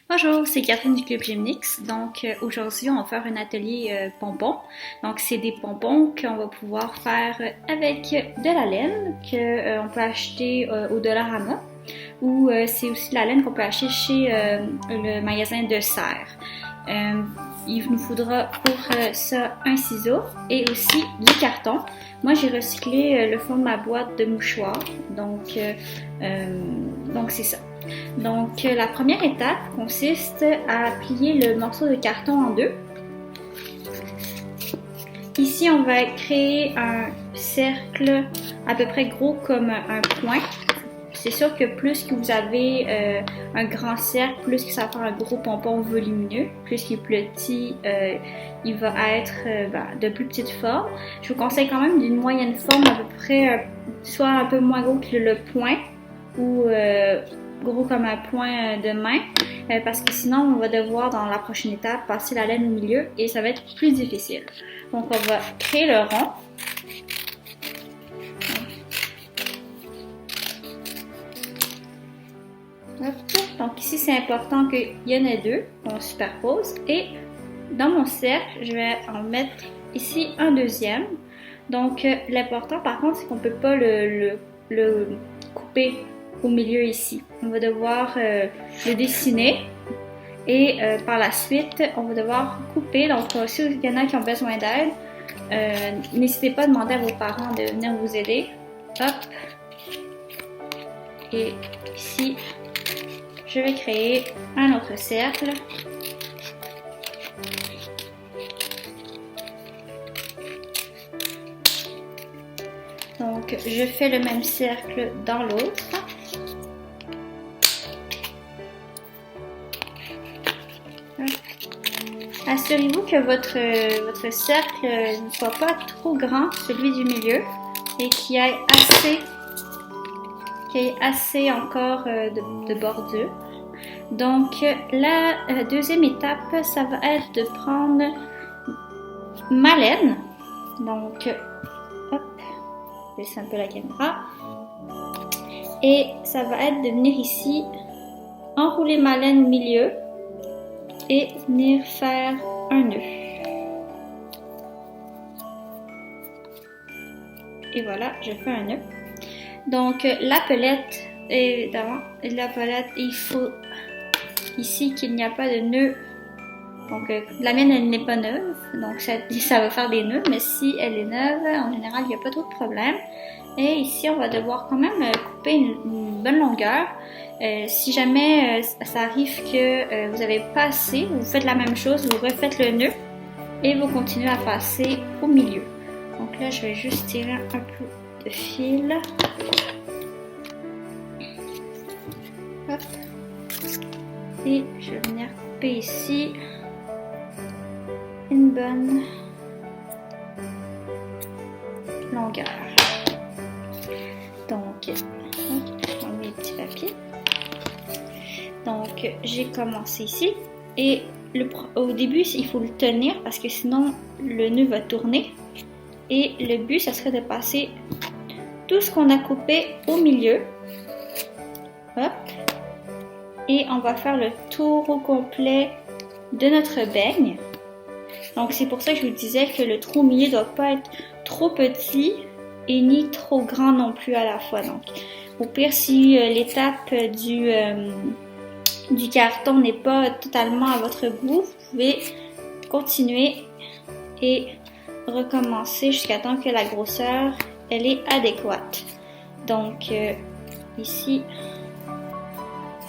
Bonjour, c'est Catherine du Club Gymnix. Donc aujourd'hui, on va faire un atelier pompons. Donc c'est des pompons qu'on va pouvoir faire avec de la laine qu'on peut acheter au Dollarama ou c'est aussi la laine qu'on peut acheter chez le magasin de Serre. Il nous faudra pour ça un ciseau et aussi du carton. Moi, j'ai recyclé le fond de ma boîte de mouchoirs, donc c'est ça. Donc, la première étape consiste à plier le morceau de carton en deux. Ici, on va créer un cercle à peu près gros comme un point. C'est sûr que plus que vous avez un grand cercle, plus que ça va faire un gros pompon volumineux. Plus qu'il est petit, il va être de plus petite forme. Je vous conseille quand même d'une moyenne forme, à peu près soit un peu moins gros que le poing ou gros comme un point de main, parce que sinon on va devoir dans la prochaine étape passer la laine au milieu et ça va être plus difficile. Donc on va créer le rond. Donc ici c'est important qu'il y en ait deux, on superpose et dans mon cercle je vais en mettre ici un deuxième. Donc l'important par contre c'est qu'on ne peut pas le couper au milieu ici. On va devoir le dessiner et par la suite on va devoir couper. Donc si il y en a qui ont besoin d'aide, n'hésitez pas à demander à vos parents de venir vous aider. Hop. Et ici je vais créer un autre cercle. Donc je fais le même cercle dans l'autre. Assurez-vous que votre cercle ne soit pas trop grand, celui du milieu, et qu'il y ait assez encore de bordure. Donc la deuxième étape, ça va être de prendre ma laine. Donc, hop, je baisse un peu la caméra. Et ça va être de venir ici, enrouler ma laine au milieu et venir faire un nœud. Et voilà, je fais un nœud. Donc la pelette, évidemment, il faut ici qu'il n'y a pas de nœud. Donc la mienne elle n'est pas neuve, donc ça va faire des nœuds, mais si elle est neuve, en général il n'y a pas trop de problème. Et ici on va devoir quand même couper une bonne longueur. Si jamais ça arrive que vous n'avez pas assez, vous faites la même chose, vous refaites le nœud et vous continuez à passer au milieu. Donc là je vais juste tirer un peu de fil. Hop. Et je vais venir couper ici une bonne longueur. Donc, on met les petits papiers. Donc, j'ai commencé ici et au début, il faut le tenir parce que sinon, le nœud va tourner. Et le but, ça serait de passer tout ce qu'on a coupé au milieu. Hop. Et on va faire le tour au complet de notre beigne. Donc, c'est pour ça que je vous disais que le trou au milieu ne doit pas être trop petit et ni trop grand non plus à la fois. Donc, au pire, si l'étape du carton n'est pas totalement à votre goût, vous pouvez continuer et recommencer jusqu'à temps que la grosseur elle est adéquate. Donc, ici,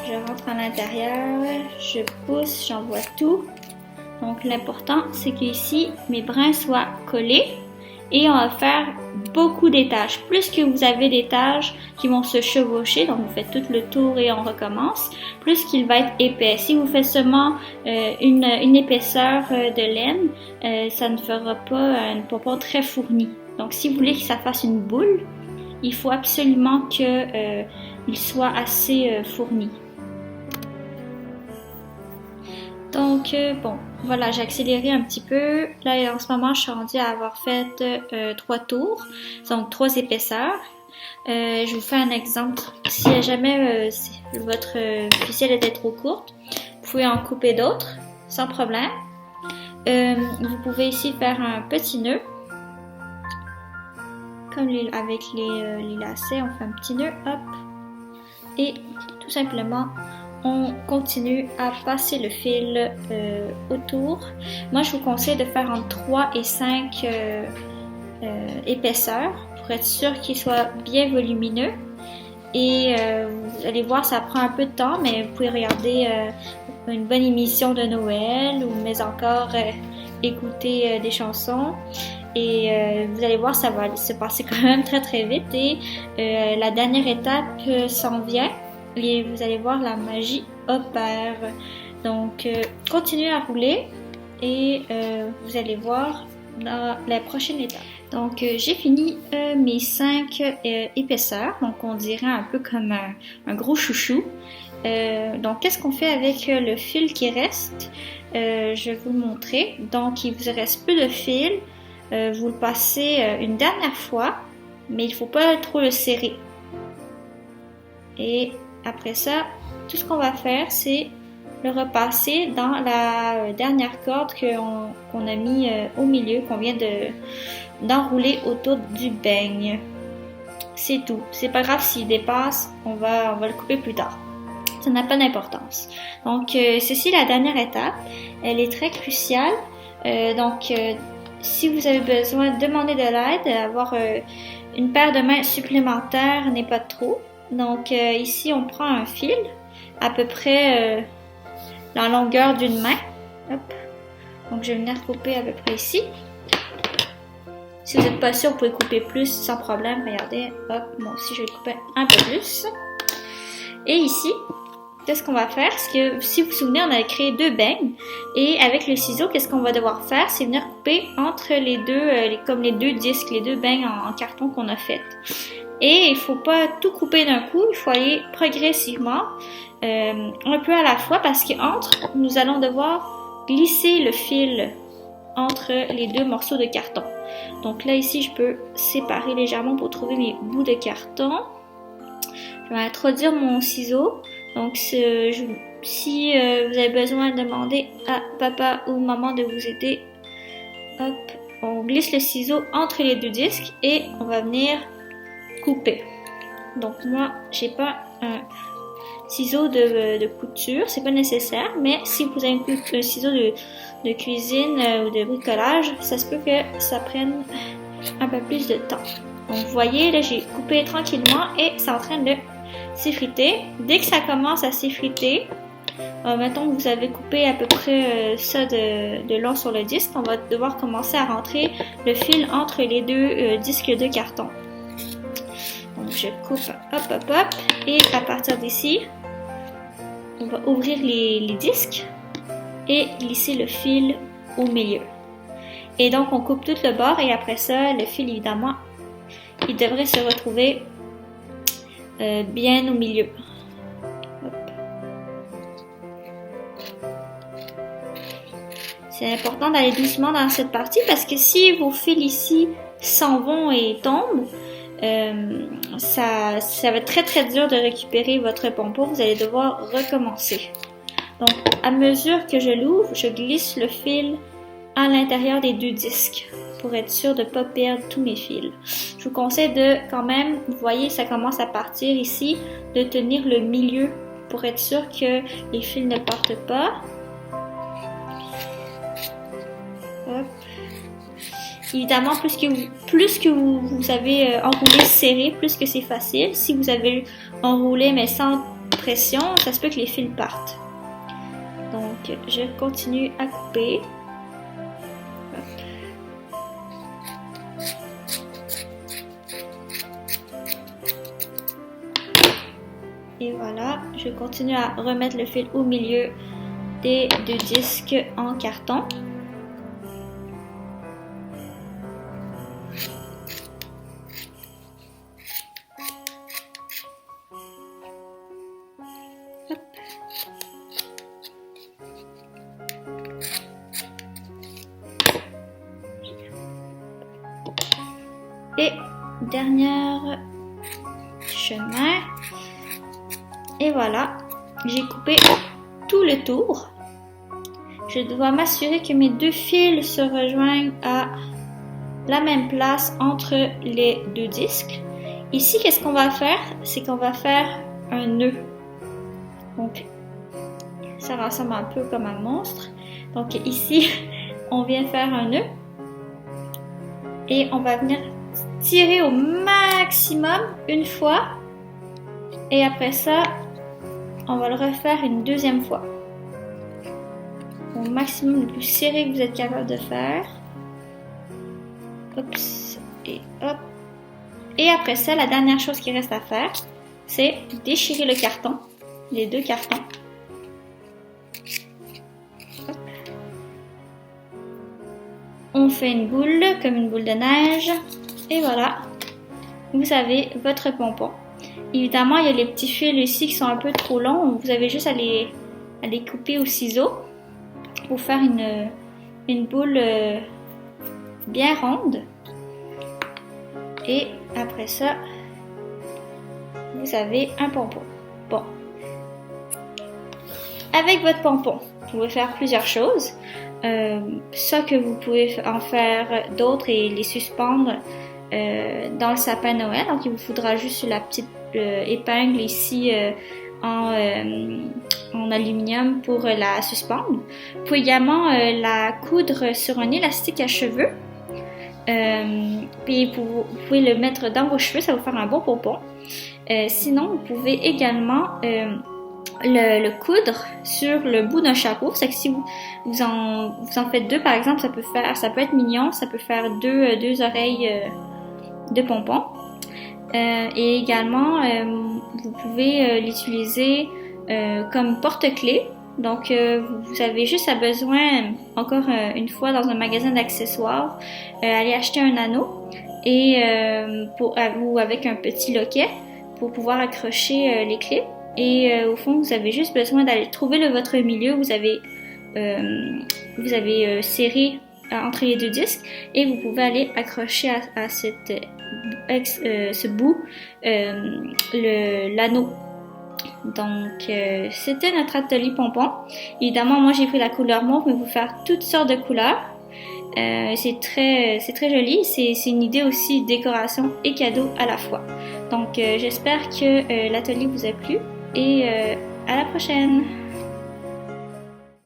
je rentre à l'intérieur, je pousse, j'envoie tout. Donc l'important c'est qu'ici mes brins soient collés et on va faire beaucoup d'étages. Plus que vous avez d'étages qui vont se chevaucher, donc vous faites tout le tour et on recommence, plus qu'il va être épais. Si vous faites seulement une épaisseur de laine, ça ne fera pas un pompon très fourni. Donc si vous voulez que ça fasse une boule, il faut absolument qu'il soit assez fourni. Donc, bon, voilà, j'ai accéléré un petit peu. Là, en ce moment, je suis rendue à avoir fait 3 tours, donc 3 épaisseurs. Je vous fais un exemple. Si jamais votre ficelle était trop courte, vous pouvez en couper d'autres sans problème. Vous pouvez ici faire un petit nœud. Comme avec les lacets, on fait un petit nœud, hop. Et tout simplement, on continue à passer le fil autour. Moi, je vous conseille de faire entre 3 et 5 épaisseurs pour être sûr qu'il soit bien volumineux. Et vous allez voir, ça prend un peu de temps, mais vous pouvez regarder une bonne émission de Noël ou mais encore écouter des chansons. Et vous allez voir, ça va se passer quand même très très vite. Et la dernière étape s'en vient. Et vous allez voir, la magie opère. Donc, continuez à rouler et vous allez voir dans la prochaine étape. Donc, j'ai fini mes 5 épaisseurs. Donc, on dirait un peu comme un gros chouchou. Donc, qu'est-ce qu'on fait avec le fil qui reste? Je vais vous le montrer. Donc, il vous reste peu de fil. Vous le passez une dernière fois, mais il ne faut pas trop le serrer. Et après ça, tout ce qu'on va faire, c'est le repasser dans la dernière corde qu'on a mis au milieu, qu'on vient d'enrouler autour du beigne. C'est tout. C'est pas grave s'il dépasse, on va le couper plus tard. Ça n'a pas d'importance. Donc, ceci est la dernière étape. Elle est très cruciale. Si vous avez besoin, demandez de l'aide. Avoir une paire de mains supplémentaire n'est pas trop. Donc, ici, on prend un fil, à peu près la longueur d'une main. Hop. Donc, je vais venir couper à peu près ici. Si vous n'êtes pas sûr, vous pouvez couper plus sans problème. Regardez, hop, moi aussi, je vais couper un peu plus. Et ici, qu'est-ce qu'on va faire? Parce que si vous vous souvenez, on avait créé 2 beignes. Et avec le ciseau, qu'est-ce qu'on va devoir faire? C'est venir couper entre les deux, comme les 2 disques, les 2 beignes en carton qu'on a fait. Et il ne faut pas tout couper d'un coup, il faut aller progressivement, un peu à la fois, parce qu'entre, nous allons devoir glisser le fil entre les 2 morceaux de carton. Donc là, ici, je peux séparer légèrement pour trouver mes bouts de carton. Je vais introduire mon ciseau. Donc, si vous avez besoin, demandez à papa ou maman de vous aider. Hop, on glisse le ciseau entre les 2 disques et on va venir couper. Donc, moi, j'ai pas un ciseau de couture, c'est pas nécessaire, mais si vous avez un ciseau de cuisine ou de bricolage, ça se peut que ça prenne un peu plus de temps. Donc, vous voyez, là, j'ai coupé tranquillement et c'est en train de s'effriter. Dès que ça commence à s'effriter, mettons que vous avez coupé à peu près ça de long sur le disque, on va devoir commencer à rentrer le fil entre les 2 disques de carton. Donc je coupe, hop, hop, hop, et à partir d'ici, on va ouvrir les disques et glisser le fil au milieu. Et donc on coupe tout le bord et après ça, le fil évidemment, il devrait se retrouver bien au milieu. Hop. C'est important d'aller doucement dans cette partie parce que si vos fils ici s'en vont et tombent, ça va être très très dur de récupérer votre pompon. Vous allez devoir recommencer. Donc, à mesure que je l'ouvre, je glisse le fil à l'intérieur des 2 disques pour être sûr de ne pas perdre tous mes fils. Je vous conseille de quand même, vous voyez, ça commence à partir ici, de tenir le milieu pour être sûr que les fils ne partent pas. Hop. Évidemment, plus que vous avez enroulé serré, plus que c'est facile. Si vous avez enroulé mais sans pression, ça se peut que les fils partent. Donc, je continue à couper. Et voilà, je continue à remettre le fil au milieu des 2 disques en carton. Hop. Et dernier chemin. Et voilà, j'ai coupé tout tout le tour. Je dois m'assurer que mes deux fils se rejoignent à la même place entre les deux disques. Ici, qu'est-ce qu'on va faire? C'est qu'on va faire un nœud. Donc, ça ressemble un peu comme un monstre. Donc ici, on vient faire un nœud. Et on va venir tirer au maximum une fois. Et après ça, on va le refaire une deuxième fois. Au maximum le plus serré que vous êtes capable de faire. Oups, et hop. Et après ça, la dernière chose qui reste à faire, c'est déchirer le carton, les deux cartons. Hop. On fait une boule, comme une boule de neige. Et voilà, vous avez votre pompon. Évidemment, il y a les petits fils ici qui sont un peu trop longs. Vous avez juste à les couper au ciseau pour faire une boule bien ronde. Et après ça, vous avez un pompon. Bon. Avec votre pompon, vous pouvez faire plusieurs choses. Ça que vous pouvez en faire d'autres et les suspendre dans le sapin Noël. Donc, il vous faudra juste la petite épingle ici en aluminium pour la suspendre. Vous pouvez également la coudre sur un élastique à cheveux. Puis vous pouvez le mettre dans vos cheveux, ça va vous faire un bon pompon. Sinon, vous pouvez également le coudre sur le bout d'un chapeau. C'est que si vous en faites deux par exemple, ça peut être mignon, ça peut faire deux oreilles de pompons. Et également, vous pouvez l'utiliser comme porte-clés. Donc, vous avez juste besoin, encore une fois, dans un magasin d'accessoires, aller acheter un anneau ou avec un petit loquet pour pouvoir accrocher les clés. Et au fond, vous avez juste besoin d'aller trouver votre milieu. Vous avez serré entre les deux disques et vous pouvez aller accrocher à ce bout l'anneau. Donc, c'était notre atelier pompon. Évidemment, moi j'ai pris la couleur mauve, mais vous pouvez faire toutes sortes de couleurs. C'est très joli. C'est une idée aussi décoration et cadeau à la fois. Donc, j'espère que l'atelier vous a plu et à la prochaine!